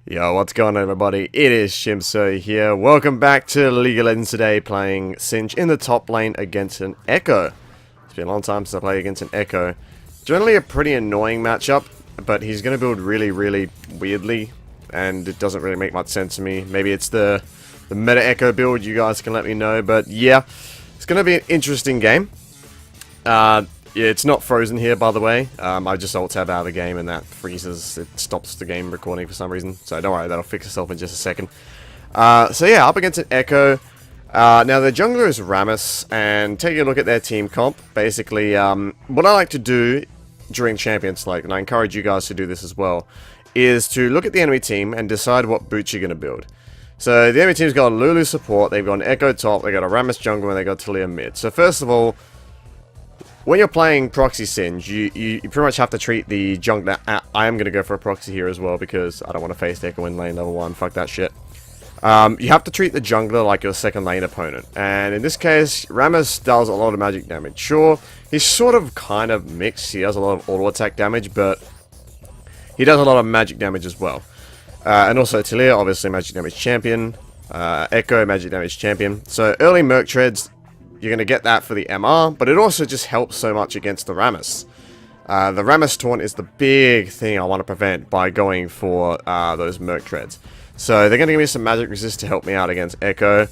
Yo, what's going on everybody? It is Shimso here. Welcome back to League of Legends today, playing Singe in the top lane against an Ekko. It's been a long time since I played against an Ekko. Generally a pretty annoying matchup, but he's going to build really weirdly, and it doesn't really make much sense to me. Maybe it's the meta Ekko build, you guys can let me know, but yeah, it's going to be an interesting game. Yeah, it's not frozen here, by the way. I just alt-tab out of the game and that freezes. It stops the game recording for some reason. So don't worry, that'll fix itself in just a second. So yeah, up against an Ekko. Now, the jungler is Rammus, and taking a look at their team comp, basically, what I like to do during Champion Select, and I encourage you guys to do this as well, is to look at the enemy team and decide what boots you're going to build. So the enemy team's got a Lulu support, they've got an Ekko top, they've got a Rammus jungle, and they've got Talia mid. So first of all, when you're playing Proxy Singe, you pretty much have to treat the jungler. I am going to go for a Proxy here as well because I don't want to face Ekko in lane level 1. Fuck that shit. You have to treat the jungler like your second lane opponent. And in this case, Rammus does a lot of magic damage. Sure, he's sort of kind of mixed. He does a lot of auto attack damage, but he does a lot of magic damage as well. And also Talia, obviously magic damage champion. Ekko, magic damage champion. So early Merc Treads, you're going to get that for the MR, but it also just helps so much against the Rammus. The Rammus taunt is the big thing I want to prevent by going for those Merc Treads. So they're going to give me some magic resist to help me out against Ekko.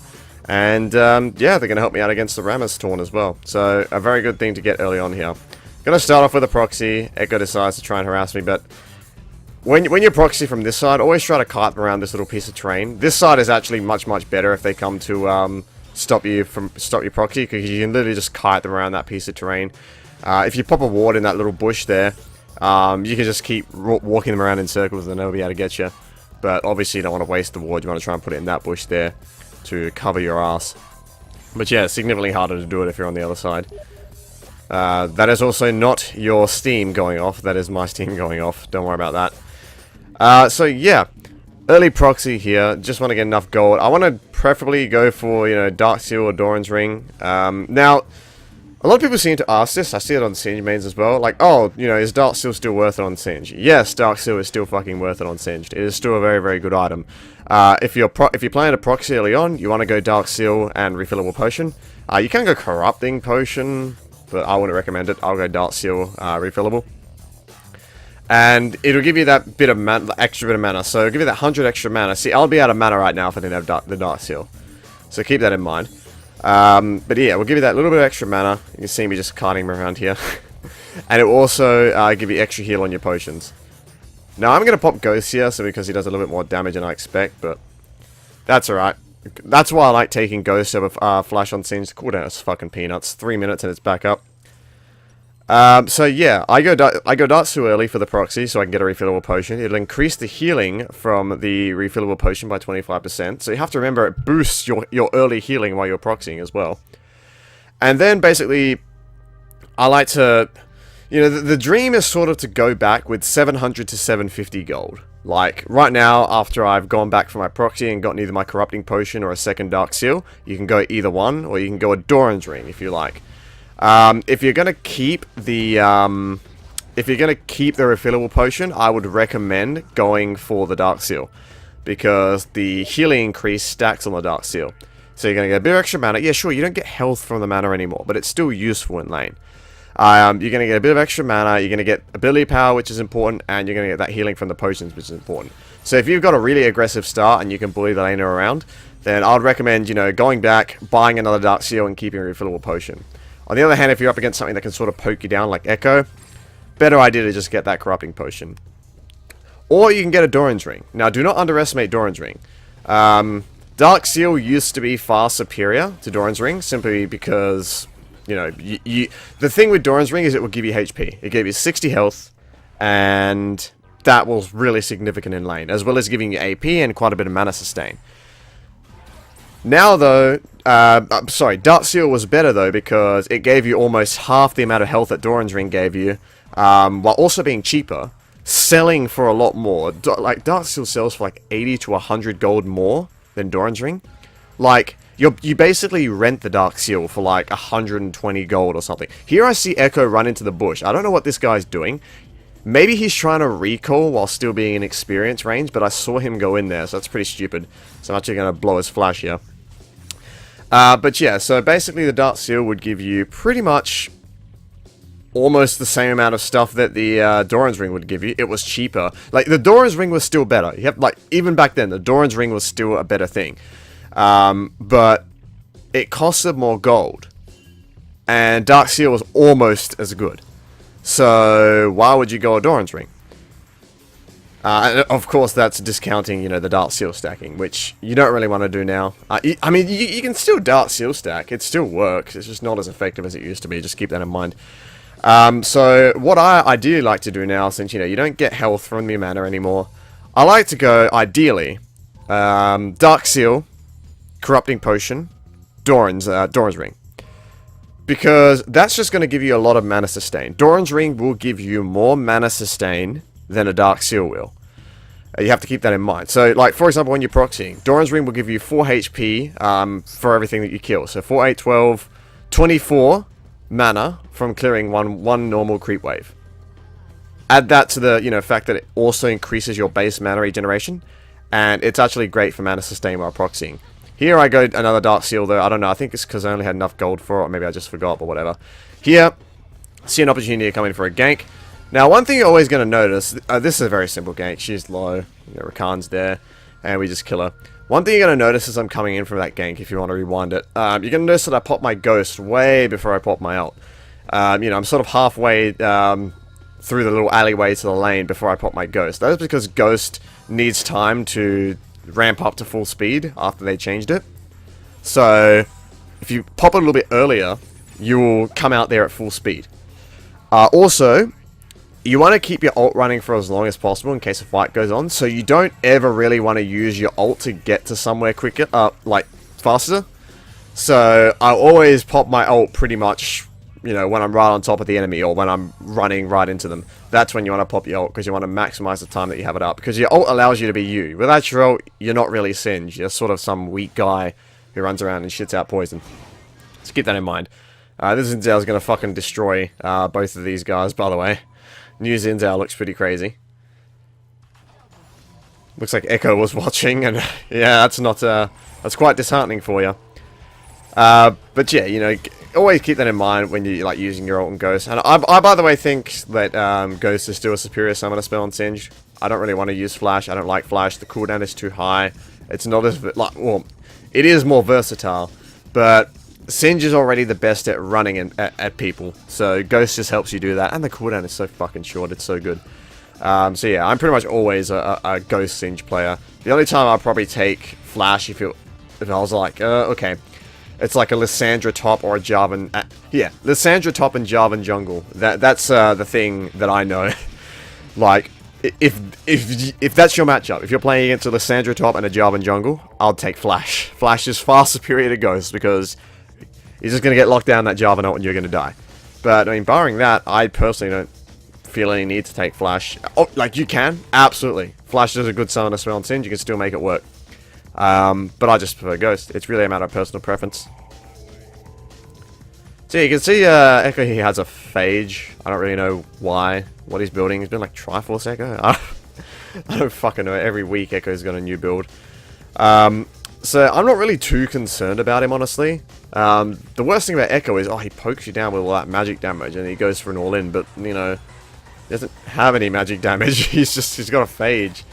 And yeah, they're going to help me out against the Rammus taunt as well. So a very good thing to get early on here. Going to start off with a Proxy. Ekko decides to try and harass me, but when you Proxy from this side, always try to kite around this little piece of terrain. This side is actually much better if they come to stop your Proxy, because you can literally just kite them around that piece of terrain. If you pop a ward in that little bush there, you can just keep walking them around in circles and they'll be able to get you. But obviously you don't want to waste the ward, you want to try and put it in that bush there to cover your ass. But yeah, it's significantly harder to do it if you're on the other side. That is also not your Steam going off, that is my Steam going off, don't worry about that. So yeah, early Proxy here, just want to get enough gold. I want to preferably go for, you know, Dark Seal or Doran's Ring. Now, a lot of people seem to ask this, I see it on Singe mains as well, like, oh, you know, is Dark Seal still worth it on Singe? Yes, Dark Seal is still fucking worth it on Singe. It is still a very good item. If you're playing a Proxy early on, you want to go Dark Seal and Refillable Potion. You can go Corrupting Potion, but I wouldn't recommend it. I'll go Dark Seal, Refillable. And it'll give you that bit of extra bit of mana. So it'll give you that 100 extra mana. See, I'll be out of mana right now if I didn't have the Dark Seal. So keep that in mind. But yeah, we'll give you that little bit of extra mana. You can see me just kiting around here. And it will also give you extra heal on your potions. Now I'm going to pop Ghost here, so because he does a little bit more damage than I expect, but that's alright. That's why I like taking Ghost over Flash on Singe. The cooldown is fucking peanuts. 3 minutes and it's back up. So yeah, I go Dark Seal early for the Proxy so I can get a refillable potion. It'll increase the healing from the refillable potion by 25%. So you have to remember it boosts your early healing while you're proxying as well. And then basically, I like to, you know, the dream is sort of to go back with 700 to 750 gold. Like, right now, after I've gone back for my Proxy and gotten either my Corrupting Potion or a second Dark Seal, you can go either one, or you can go a Doran's Ring if you like. If you're gonna keep the refillable potion, I would recommend going for the Dark Seal, because the healing increase stacks on the Dark Seal. So you're gonna get a bit of extra mana. Yeah, sure, you don't get health from the mana anymore, but it's still useful in lane. You're gonna get a bit of extra mana. You're gonna get ability power, which is important, and you're gonna get that healing from the potions, which is important. So if you've got a really aggressive start and you can bully the laner around, then I'd recommend, you know, going back, buying another Dark Seal, and keeping a refillable potion. On the other hand, if you're up against something that can sort of poke you down like Ekko, better idea to just get that Corrupting Potion. Or you can get a Doran's Ring. Now, do not underestimate Doran's Ring. Dark Seal used to be far superior to Doran's Ring, simply because, you know, the thing with Doran's Ring is it will give you HP. It gave you 60 health, and that was really significant in lane, as well as giving you AP and quite a bit of mana sustain. Now though, Dark Seal was better though, because it gave you almost half the amount of health that Doran's Ring gave you, while also being cheaper, selling for a lot more. Like, Dark Seal sells for like 80 to 100 gold more than Doran's Ring. Like, you basically rent the Dark Seal for like 120 gold or something. Here I see Ekko run into the bush. I don't know what this guy's doing. Maybe he's trying to recall while still being in experience range, but I saw him go in there, so that's pretty stupid. So I'm actually going to blow his flash here. But yeah, so basically the Dark Seal would give you pretty much almost the same amount of stuff that the Doran's Ring would give you. It was cheaper. Like, the Doran's Ring was still better. You have, like, even back then, the Doran's Ring was still a better thing. But it costed more gold. And Dark Seal was almost as good. So, why would you go a Doran's Ring? And of course, that's discounting, you know, the Dark Seal stacking, which you don't really want to do now. I mean, you can still Dark Seal stack. It still works. It's just not as effective as it used to be. Just keep that in mind. So, what I ideally like to do now, since, you know, you don't get health from your mana anymore, I like to go, ideally, Dark Seal, Corrupting Potion, Doran's Ring. Because that's just going to give you a lot of mana sustain. Doran's Ring will give you more mana sustain than a Dark Seal will. You have to keep that in mind. So, like, for example, when you're proxying, Doran's Ring will give you 4 HP for everything that you kill. So, 4, 8, 12, 24 mana from clearing one normal creep wave. Add that to the, you know, fact that it also increases your base mana regeneration. And it's actually great for mana sustain while proxying. Here I go another Dark Seal though. I don't know. I think it's because I only had enough gold for it. Or maybe I just forgot, but whatever. Here, see an opportunity to come in for a gank. Now, one thing you're always going to notice. This is a very simple gank. She's low. You know, Rakan's there. And we just kill her. One thing you're going to notice as I'm coming in from that gank, if you want to rewind it. You're going to notice that I pop my ghost way before I pop my ult. You know, I'm sort of halfway through the little alleyway to the lane before I pop my ghost. That is because ghost needs time to ramp up to full speed after they changed it. So if you pop it a little bit earlier, you will come out there at full speed. Also, you want to keep your ult running for as long as possible in case a fight goes on, so you don't ever really want to use your ult to get to somewhere quicker, like faster. So I always pop my ult pretty much, you know, when I'm right on top of the enemy or when I'm running right into them. That's when you want to pop your ult, because you want to maximize the time that you have it up. Because your ult allows you to be you. Without your ult, you're not really Singe. You're sort of some weak guy who runs around and shits out poison. So keep that in mind. This Zinzao is going to fucking destroy both of these guys, by the way. New Zinzao looks pretty crazy. Looks like Ekko was watching, and yeah, that's not that's quite disheartening for you. But yeah, you know, always keep that in mind when you're like using your ult and Ghost. And I by the way, think that Ghost is still a superior summoner spell on Singe. I don't really want to use Flash. I don't like Flash. The cooldown is too high. It's not as like, well, it is more versatile, but Singe is already the best at running at people. So Ghost just helps you do that, and the cooldown is so fucking short. It's so good. So yeah, I'm pretty much always a Ghost Singe player. The only time I'll probably take Flash if I was like, okay. It's like a Lissandra top or a Jarvan. Yeah, Lissandra top and Jarvan jungle. That's the thing that I know. Like, if that's your matchup, if you're playing against a Lissandra top and a Jarvan jungle, I'll take Flash. Flash is far superior to Ghost because he's just gonna get locked down that Jarvan ult and you're gonna die. But I mean, barring that, I personally don't feel any need to take Flash. Oh, like you can, absolutely. Flash is a good summoner spell on Singe. You can still make it work. But I just prefer Ghost. It's really a matter of personal preference. So you can see Ekko, he has a Phage. I don't really know what he's building. He's been like Triforce Ekko. I don't fucking know. Every week Ekko's got a new build. So I'm not really too concerned about him, honestly. The worst thing about Ekko is, he pokes you down with all that magic damage and he goes for an all-in, but, you know, he doesn't have any magic damage. He's got a Phage.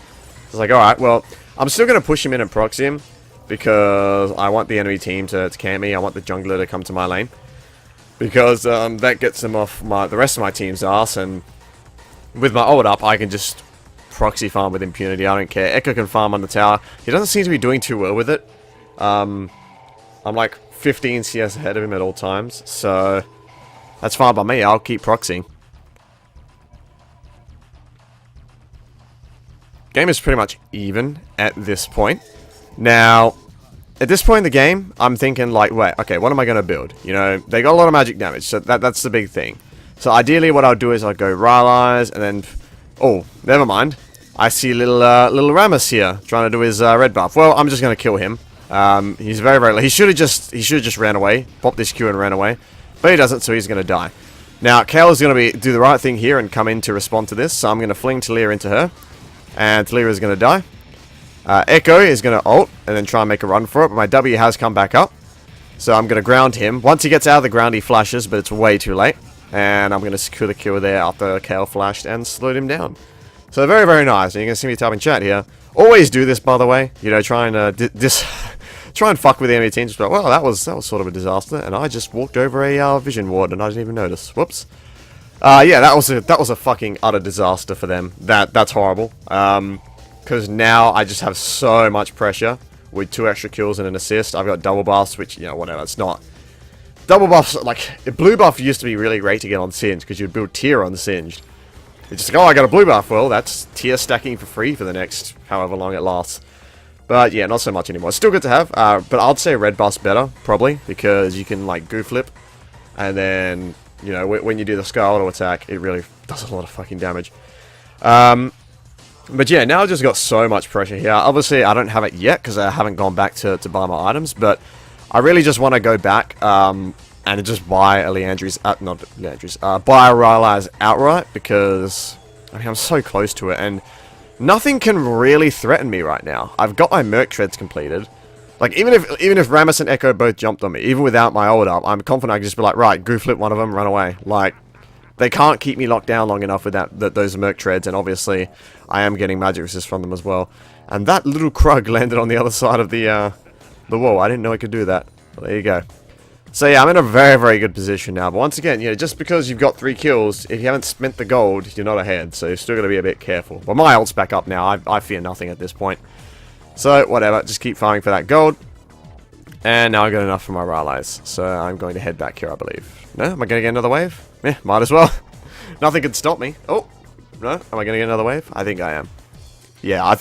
It's like, alright, well, I'm still going to push him in and proxy him, because I want the enemy team to camp me. I want the jungler to come to my lane, because that gets them off the rest of my team's ass, and with my ult up, I can just proxy farm with impunity. I don't care. Ekko can farm on the tower. He doesn't seem to be doing too well with it. I'm like 15 CS ahead of him at all times, so that's fine by me. I'll keep proxying. Game is pretty much even at this point. Now, at this point in the game, I'm thinking like, wait, okay, what am I going to build? You know, they got a lot of magic damage, so that's the big thing. So ideally what I'll do is I'll go Rylai's, and then, oh, never mind. I see little Rammus here trying to do his red buff. Well, I'm just going to kill him. He's very, very low. He should have just ran away, popped this Q and ran away. But he doesn't, so he's going to die. Now, Kale's going to do the right thing here and come in to respond to this. So I'm going to fling Talia into her. And Talia is going to die. Ekko is going to ult and then try and make a run for it. But my W has come back up. So I'm going to ground him. Once he gets out of the ground, he flashes, but it's way too late. And I'm going to secure the kill there after Kale flashed and slowed him down. So very, very nice. And you can see me typing chat here. Always do this, by the way. You know, try and fuck with the enemy team. Just like, well, that was sort of a disaster. And I just walked over a vision ward and I didn't even notice. Whoops. Yeah, that was a fucking utter disaster for them. That's horrible. Because now I just have so much pressure with 2 extra kills and an assist. I've got double buffs, which, you know, whatever, it's not. Double buffs, like, blue buff used to be really great to get on Singed, because you'd build tier on Singed. It's just like, oh, I got a blue buff. Well, that's tier stacking for free for the next however long it lasts. But yeah, not so much anymore. It's still good to have, but I'd say red buff's better, probably, because you can, like, goo flip, and then, you know, when you do the Sky Auto attack, it really does a lot of fucking damage. But yeah, now I've just got so much pressure here. Obviously, I don't have it yet because I haven't gone back to buy my items. But I really just want to go back and just buy a Leandry's, not Leandry's, buy a Rylai's outright because I mean I'm so close to it and nothing can really threaten me right now. I've got my Merc Treads completed. Like even if Rammus and Ekko both jumped on me, even without my ult up, I'm confident I can just be like, right, goo flip one of them, run away. Like. They can't keep me locked down long enough with those Merc Treads, and obviously I am getting magic resist from them as well. And that little Krug landed on the other side of the wall. I didn't know it could do that. Well, there you go. So yeah, I'm in a very, very good position now. But once again, you know, just because you've got 3 kills, if you haven't spent the gold, you're not ahead. So you've still got to be a bit careful. But my ult's back up now. I fear nothing at this point. So whatever, just keep farming for that gold. And now I got enough for my Rylai's. So I'm going to head back here, I believe. No? Am I going to get another wave? Yeah, might as well. Nothing could stop me. Oh, no? Am I going to get another wave? I think I am. Yeah,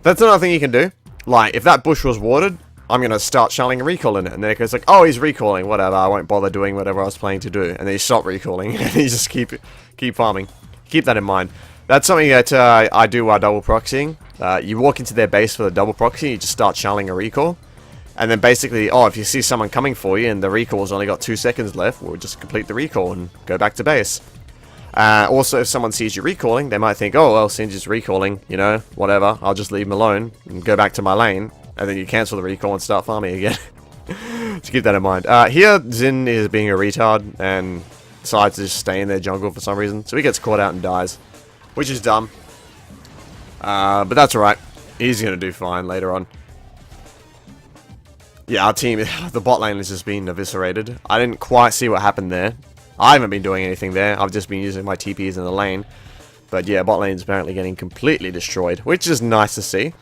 that's another thing you can do. Like, if that bush was watered, I'm going to start shelling a recall in it. And then it goes like, oh, he's recalling. Whatever, I won't bother doing whatever I was planning to do. And then you stop recalling. And you just keep farming. Keep that in mind. That's something that I do while double proxying. You walk into their base for the double proxy, you just start shelling a recall. And then basically, oh, if you see someone coming for you and the recall's only got 2 seconds left, we'll just complete the recall and go back to base. Also, if someone sees you recalling, they might think, oh, well, Singe is recalling, you know, whatever. I'll just leave him alone and go back to my lane. And then you cancel the recall and start farming again. So keep that in mind. Here, Xin is being a retard and decides to just stay in their jungle for some reason. So he gets caught out and dies, which is dumb. But that's alright. He's going to do fine later on. Yeah, our team, the bot lane has just been eviscerated. I didn't quite see what happened there. I haven't been doing anything there. I've just been using my TPs in the lane. But yeah, bot lane is apparently getting completely destroyed, which is nice to see.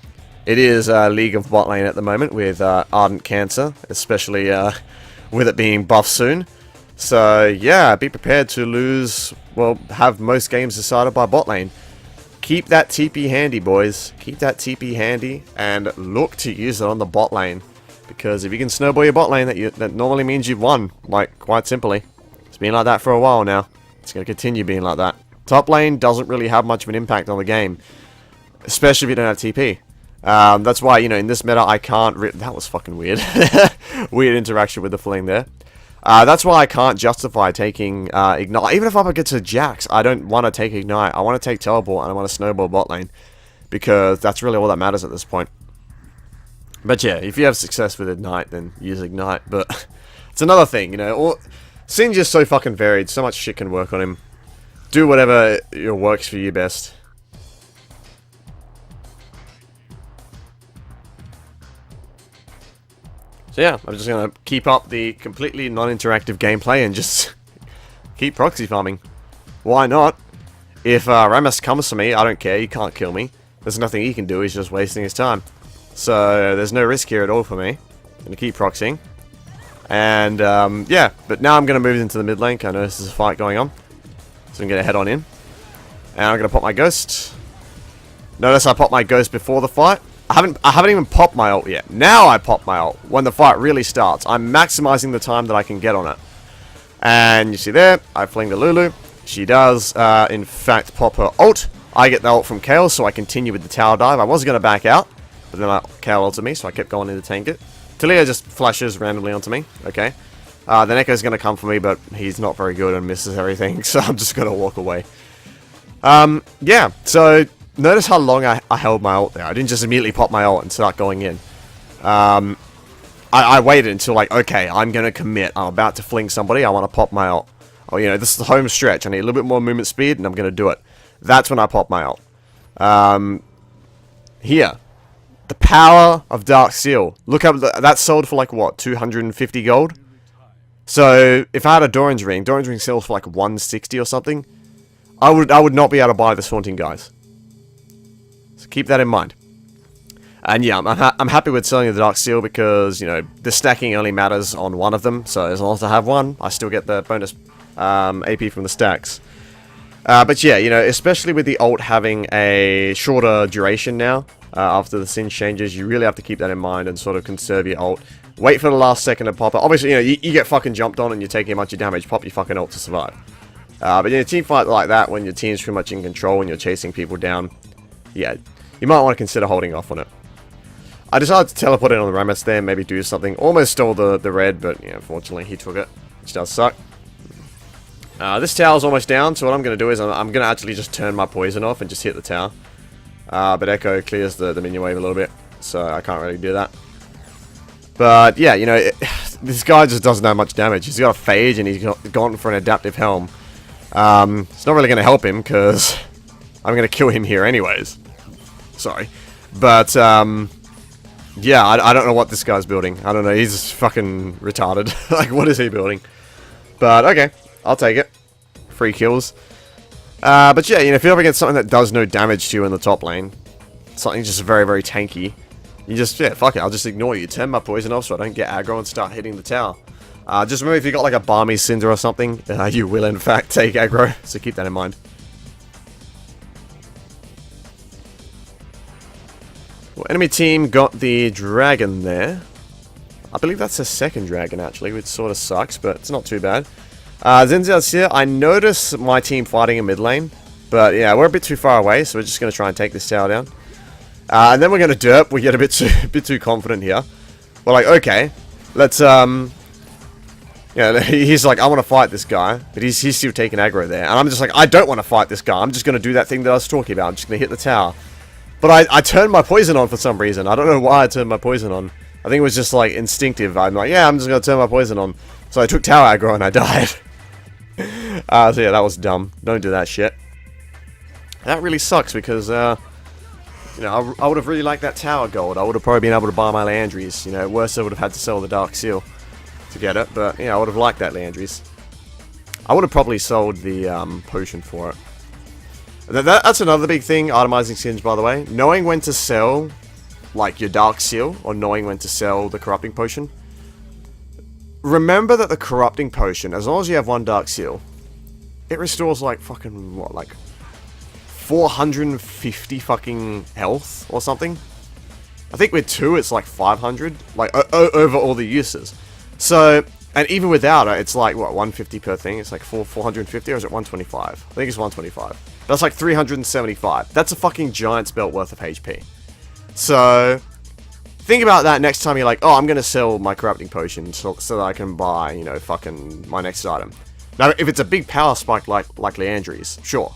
It is a League of bot lane at the moment with Ardent Cancer, especially with it being buffed soon. So yeah, be prepared to lose, well, have most games decided by bot lane. Keep that TP handy, boys. Keep that TP handy and look to use it on the bot lane. Because if you can snowball your bot lane, that normally means you've won, like, quite simply. It's been like that for a while now. It's going to continue being like that. Top lane doesn't really have much of an impact on the game. Especially if you don't have TP. That's why, you know, in this meta, I can't... That was fucking weird. Weird interaction with the fling there. That's why I can't justify taking Ignite. Even if I get to Jax, I don't want to take Ignite. I want to take Teleport and I want to snowball bot lane. Because that's really all that matters at this point. But yeah, if you have success with Ignite, then use Ignite. But it's another thing, you know. Singe is so fucking varied. So much shit can work on him. Do whatever works for you best. So yeah, I'm just going to keep up the completely non-interactive gameplay and just keep proxy farming. Why not? If Rammus comes for me, I don't care. He can't kill me. There's nothing he can do. He's just wasting his time. So there's no risk here at all for me. I'm going to keep proxying. And yeah, but now I'm going to move into the mid lane. I know this is a fight going on. So I'm going to head on in. And I'm going to pop my ghost. Notice I popped my ghost before the fight. I haven't even popped my ult yet. Now I pop my ult when the fight really starts. I'm maximizing the time that I can get on it. And you see there, I fling the Lulu. She does, in fact, pop her ult. I get the ult from Kale, so I continue with the tower dive. I was going to back out. But then Kale ulted me, so I kept going in to tank it. Talia just flashes randomly onto me. Okay. then Ekko's going to come for me, but he's not very good and misses everything, so I'm just going to walk away. Yeah, so notice how long I held my ult there. I didn't just immediately pop my ult and start going in. I waited until, like, okay, I'm going to commit. I'm about to fling somebody. I want to pop my ult. Oh, you know, this is the home stretch. I need a little bit more movement speed, and I'm going to do it. That's when I pop my ult. Here. The power of Dark Seal. Look up, that sold for, like, what, 250 gold? So, if I had a Doran's Ring sells for, like, 160 or something. I would not be able to buy this Haunting, guys. So, keep that in mind. And yeah, I'm happy with selling the Dark Seal because, you know, the stacking only matters on one of them. So as long as I have one, I still get the bonus AP from the stacks. But yeah, you know, especially with the ult having a shorter duration now, after the Singe changes, you really have to keep that in mind and sort of conserve your ult. Wait for the last second to pop it. Obviously, you know, you get fucking jumped on and you're taking a bunch of damage, pop your fucking ult to survive. But in a team fight like that, when your team's pretty much in control and you're chasing people down, yeah, you might want to consider holding off on it. I decided to teleport in on the Rammus there, maybe do something. Almost stole the red, but yeah, unfortunately he took it, which does suck. This tower's almost down, so what I'm going to do is I'm going to actually just turn my poison off and just hit the tower. But Ekko clears the minion wave a little bit, so I can't really do that. But yeah, you know, this guy just doesn't have much damage. He's got a phage and he's gone for an adaptive helm. It's not really going to help him because I'm going to kill him here anyways. Sorry. But, yeah, I don't know what this guy's building. I don't know, he's fucking retarded. Like, what is he building? But, okay, I'll take it. 3 kills. But yeah, you know, if you're up against something that does no damage to you in the top lane, something just very, very tanky, you just, yeah, fuck it, I'll just ignore you. Turn my poison off so I don't get aggro and start hitting the tower. Just remember, if you got like a Balmy Cinder or something, you will in fact take aggro, so keep that in mind. Well, enemy team got the dragon there. I believe that's a second dragon, actually, which sort of sucks, but it's not too bad. Zenzia's here. I notice my team fighting in mid lane, but yeah, we're a bit too far away, so we're just going to try and take this tower down. And then we're going to derp. We get a bit too confident here. We're like, okay, let's, yeah, he's like, I want to fight this guy, but he's still taking aggro there. And I'm just like, I don't want to fight this guy. I'm just going to do that thing that I was talking about. I'm just going to hit the tower. But I turned my poison on for some reason. I don't know why I turned my poison on. I think it was just like instinctive. I'm like, yeah, I'm just going to turn my poison on. So I took tower aggro and I died. So yeah, that was dumb. Don't do that shit. That really sucks because, you know, I would have really liked that tower gold. I would have probably been able to buy my Leandries. You know, worse I would have had to sell the Dark Seal to get it. But, yeah, I would have liked that Leandries. I would have probably sold the potion for it. That's another big thing, itemizing Singe, by the way. Knowing when to sell, like, your Dark Seal, or knowing when to sell the Corrupting Potion. Remember that the Corrupting Potion, as long as you have one Dark Seal, it restores, like, fucking, what, like, 450 fucking health, or something? I think with 2, it's, like, 500, like, over all the uses. So, and even without it, it's, like, what, 150 per thing? It's, like, 450, or is it 125? I think it's 125. That's like 375. That's a fucking giant belt worth of HP. So, think about that next time you're like, oh, I'm going to sell my Corrupting Potion so that I can buy, you know, fucking my next item. Now, if it's a big power spike like Leandries, sure.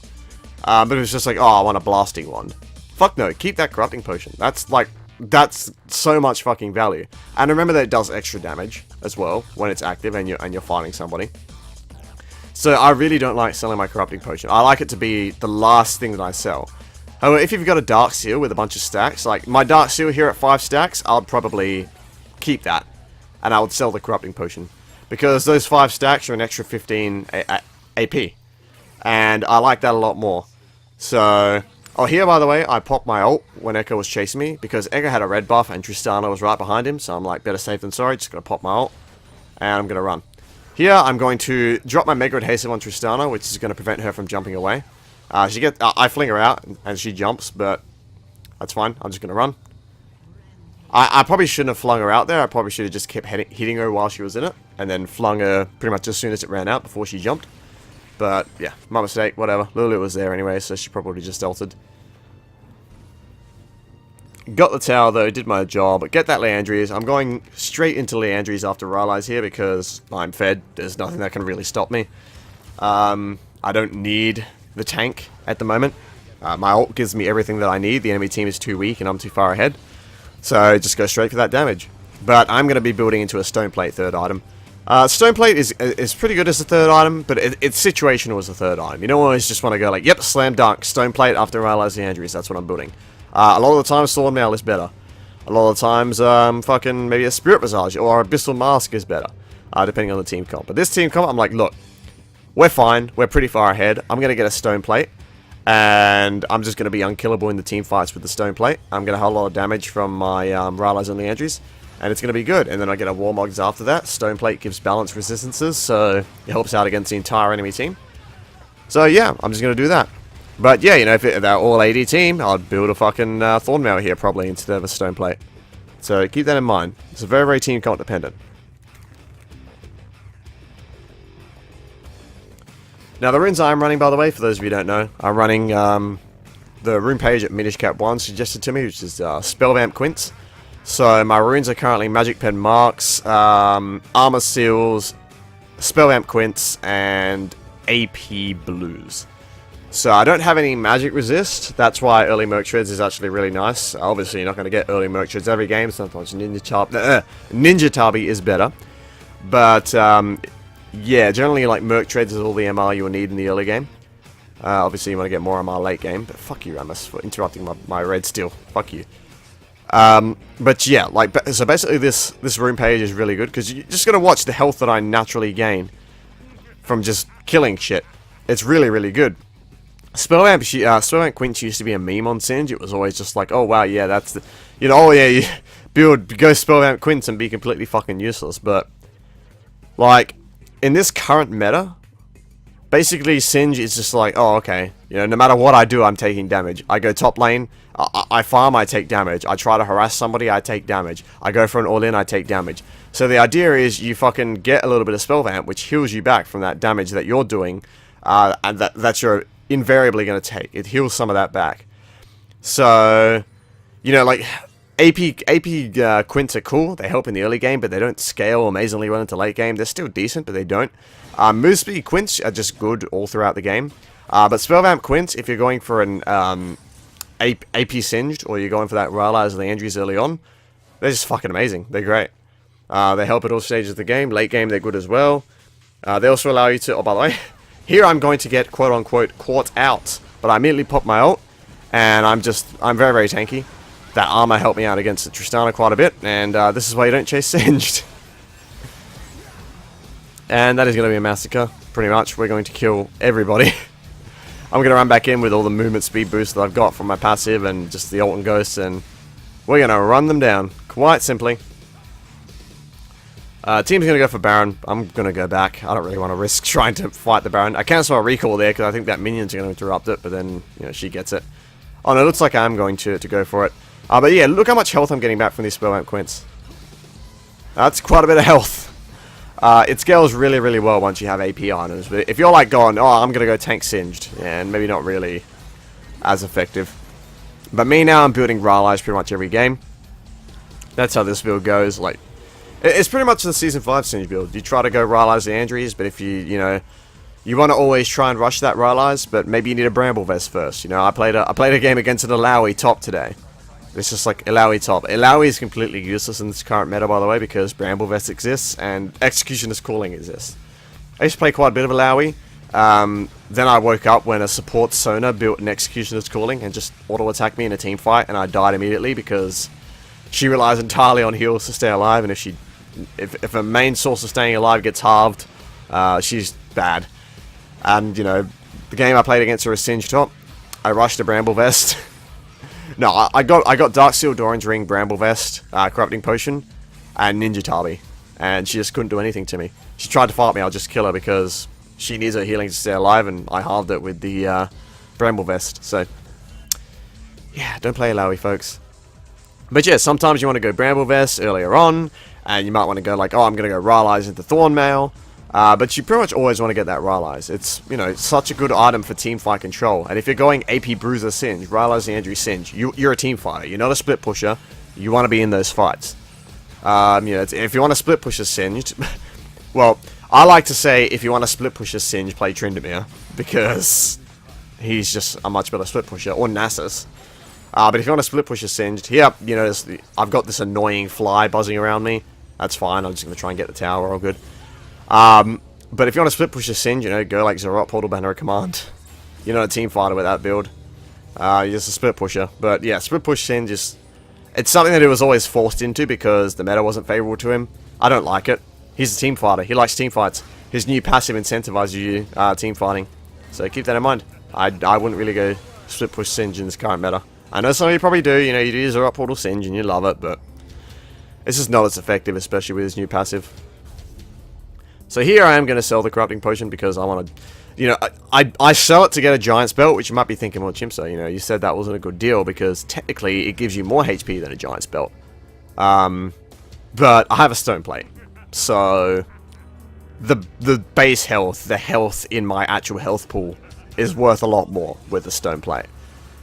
But if it's just like, oh, I want a Blasting Wand. Fuck no, keep that Corrupting Potion. That's like, that's so much fucking value. And remember that it does extra damage as well when it's active and you're fighting somebody. So I really don't like selling my Corrupting Potion. I like it to be the last thing that I sell. However, if you've got a Dark Seal with a bunch of stacks, like my Dark Seal here at 5 stacks, I'll probably keep that. And I would sell the Corrupting Potion. Because those 5 stacks are an extra 15 AP. And I like that a lot more. So, oh, here, by the way, I popped my ult when Ekko was chasing me. Because Ekko had a red buff and Tristana was right behind him. So I'm like, better safe than sorry. Just going to pop my ult. And I'm going to run. Here, I'm going to drop my Mega Adhesive on Tristana, which is going to prevent her from jumping away. I fling her out, and she jumps, but that's fine. I'm just going to run. I probably shouldn't have flung her out there. I probably should have just kept hitting her while she was in it, and then flung her pretty much as soon as it ran out before she jumped. But, yeah, my mistake, whatever. Lulu was there anyway, so she probably just ulted. Got the tower though, did my job. Get that Leandries. I'm going straight into Leandries after Rylai's here because I'm fed. There's nothing that can really stop me. I don't need the tank at the moment. My ult gives me everything that I need. The enemy team is too weak and I'm too far ahead. So just go straight for that damage. But I'm going to be building into a stone plate third item. Stone plate is pretty good as a third item, but it's situational as a third item. You don't always just want to go like, yep, slam dunk, stone plate after Rylai's Leandries. That's what I'm building. A lot of the times, Sword Mail is better. A lot of the times, fucking maybe a Spirit Visage or Abyssal Mask is better, depending on the team comp. But this team comp, I'm like, look, we're fine. We're pretty far ahead. I'm going to get a Stone Plate, and I'm just going to be unkillable in the team fights with the Stone Plate. I'm going to have a lot of damage from my Rylai's and Leandries, and it's going to be good. And then I get a Warmogs after that. Stone Plate gives balanced resistances, so it helps out against the entire enemy team. So yeah, I'm just going to do that. But yeah, you know, if they're all AD team, I'd build a fucking Thornmail here probably instead of a Stone Plate. So keep that in mind. It's very, very team comp dependent. Now the runes I'm running, by the way, for those of you who don't know, I'm running the rune page at Minish Cap 1 suggested to me, which is Spellvamp Quints. So my runes are currently Magic Pen Marks, Armor Seals, Spellvamp Quints, and AP Blues. So I don't have any magic resist. That's why early Merc Shreds is actually really nice. Obviously, you're not going to get early Merc Shreds every game. Sometimes Ninja Tabi is better. But yeah, generally like Merc Shreds is all the MR you will need in the early game. Obviously, you want to get more MR late game. But fuck you, Ramus, for interrupting my red steel. Fuck you. But yeah, like so basically this rune page is really good because you're just going to watch the health that I naturally gain from just killing shit. It's really, really good. Spellvamp Quints used to be a meme on Singe. It was always just like, oh wow, yeah, that's the, you know, oh yeah, you go Spellvamp Quints and be completely fucking useless. But like in this current meta, basically Singe is just like, oh okay, you know, no matter what I do, I'm taking damage. I go top lane, I farm, I take damage. I try to harass somebody, I take damage. I go for an all-in, I take damage. So the idea is you fucking get a little bit of Spellvamp, which heals you back from that damage that you're doing, and that's your invariably going to take. It heals some of that back. So, you know, like, AP Quints are cool. They help in the early game, but they don't scale amazingly well into late game. They're still decent, but they don't. Move Speed Quints are just good all throughout the game. But Spellvamp Quints, if you're going for an AP Singed, or you're going for that Rylai's Leandries early on, they're just fucking amazing. They're great. They help at all stages of the game. Late game, they're good as well. They also allow you to, oh, by the way, here I'm going to get quote-unquote caught out, but I immediately pop my ult, and I'm very, very tanky. That armor helped me out against the Tristana quite a bit, and this is why you don't chase Singed. And that is going to be a massacre, pretty much. We're going to kill everybody. I'm going to run back in with all the movement speed boost that I've got from my passive and just the ult and ghosts, and we're going to run them down, quite simply. Team's going to go for Baron. I'm going to go back. I don't really want to risk trying to fight the Baron. I cancel my recall there because I think that minion's going to interrupt it, but then, you know, she gets it. Oh no, it looks like I'm going to go for it. But yeah, look how much health I'm getting back from these Spellvamp Quints. That's quite a bit of health. It scales really, really well once you have AP items, but if you're like going, oh, I'm going to go tank Singed, and maybe not really as effective. But me now, I'm building Rylai's pretty much every game. That's how this build goes. Like, it's pretty much the Season 5 Singe build. You try to go Rylai's Leandries, but if you know, you want to always try and rush that Rylai's, but maybe you need a Bramble Vest first. You know, I played a game against an Illaoi top today. It's just like Illaoi top. Illaoi is completely useless in this current meta, by the way, because Bramble Vest exists and Executioner's Calling exists. I used to play quite a bit of Illaoi. Then I woke up when a support Sona built an Executioner's Calling and just auto-attacked me in a team fight, and I died immediately because she relies entirely on heals to stay alive, and if a main source of staying alive gets halved, she's bad. And, you know, the game I played against her was Singe top. I rushed a Bramble Vest. No, I got Darksealed Orange Ring, Bramble Vest, Corrupting Potion, and Ninja Tabi. And she just couldn't do anything to me. She tried to fight me, I'll just kill her because she needs her healing to stay alive, and I halved it with the Bramble Vest. So, yeah, don't play Illaoi, folks. But yeah, sometimes you want to go Bramble Vest earlier on, and you might want to go like, oh, I'm going to go Rylai's into Thornmail. But you pretty much always want to get that Rylai's. It's, you know, such a good item for teamfight control. And if you're going AP Bruiser Singe, Rylai's the Andrew Singe, you're a team fighter. You're not a split pusher. You want to be in those fights. You know, if you want to split push a Singed, well, I like to say if you want to split push a Singe, play Tryndamere, because he's just a much better split pusher, or Nasus. But if you want to split push a Singed, here, you know, I've got this annoying fly buzzing around me. That's fine, I'm just going to try and get the tower, all good. But if you want to split push a Singe, you know, go like Zorot, Portal Banner Command. You're not a team fighter with that build. You're just a split pusher. But yeah, split push Singe is... It's something that he was always forced into because the meta wasn't favourable to him. I don't like it. He's a team fighter. He likes team fights. His new passive incentivizes you team fighting. So keep that in mind. I wouldn't really go split push Singe in this current meta. I know some of you probably do. You know, you do Zorot Portal Singe and you love it, but it's just not as effective, especially with his new passive. So here I am going to sell the Corrupting Potion because I want to... You know, I sell it to get a Giant's Belt, which you might be thinking, well, Chimso, you know, you said that wasn't a good deal because technically it gives you more HP than a Giant's Belt. But I have a Stone Plate. So the base health, the health in my actual health pool is worth a lot more with the Stone Plate.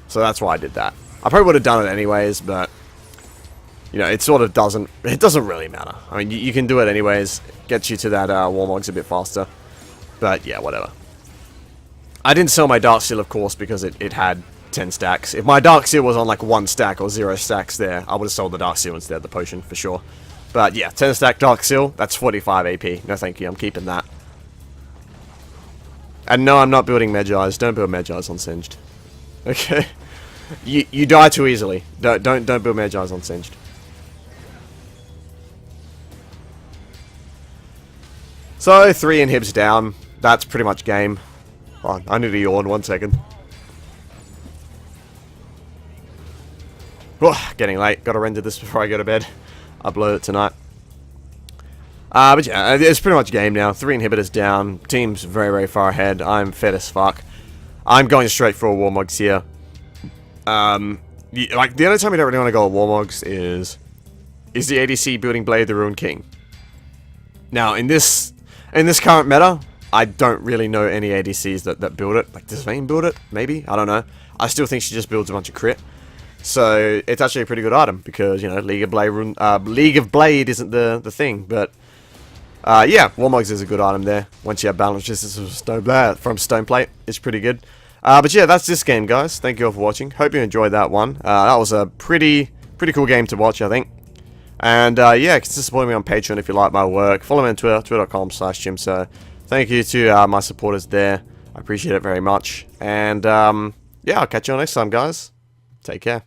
So that's why I did that. I probably would have done it anyways, but... You know, it sort of doesn't... It doesn't really matter. I mean, you can do it anyways. Gets you to that Warmogs a bit faster. But yeah, whatever. I didn't sell my Dark Seal, of course, because it had 10 stacks. If my Dark Seal was on like 1 stack or 0 stacks there, I would have sold the Dark Seal instead of the potion, for sure. But yeah, 10 stack Dark Seal, that's 45 AP. No thank you, I'm keeping that. And no, I'm not building Magi's. Don't build Magi's on Singed. Okay? You die too easily. Don't build Magi's on Singed. So, 3 inhibs down. That's pretty much game. Oh, I need to yawn 1 second. Oh, getting late. Gotta render this before I go to bed. Upload it tonight. But yeah, it's pretty much game now. 3 inhibitors down. Team's very, very far ahead. I'm fed as fuck. I'm going straight for Warmogs here. Like, the only time you don't really want to go Warmogs is the ADC building Blade the Rune King. Now, in this current meta, I don't really know any ADCs that build it. Like, does Vayne build it? Maybe? I don't know. I still think she just builds a bunch of crit. So, it's actually a pretty good item, because, you know, League of Blade isn't the thing, but... yeah, Warmogs is a good item there. Once you have balanced resistance from Stone Plate, it's pretty good. But yeah, that's this game, guys. Thank you all for watching. Hope you enjoyed that one. That was a pretty cool game to watch, I think. And yeah, consider supporting me on Patreon if you like my work. Follow me on Twitter, twitter.com/Chimso. Thank you to my supporters there. I appreciate it very much. And yeah, I'll catch you all next time, guys. Take care.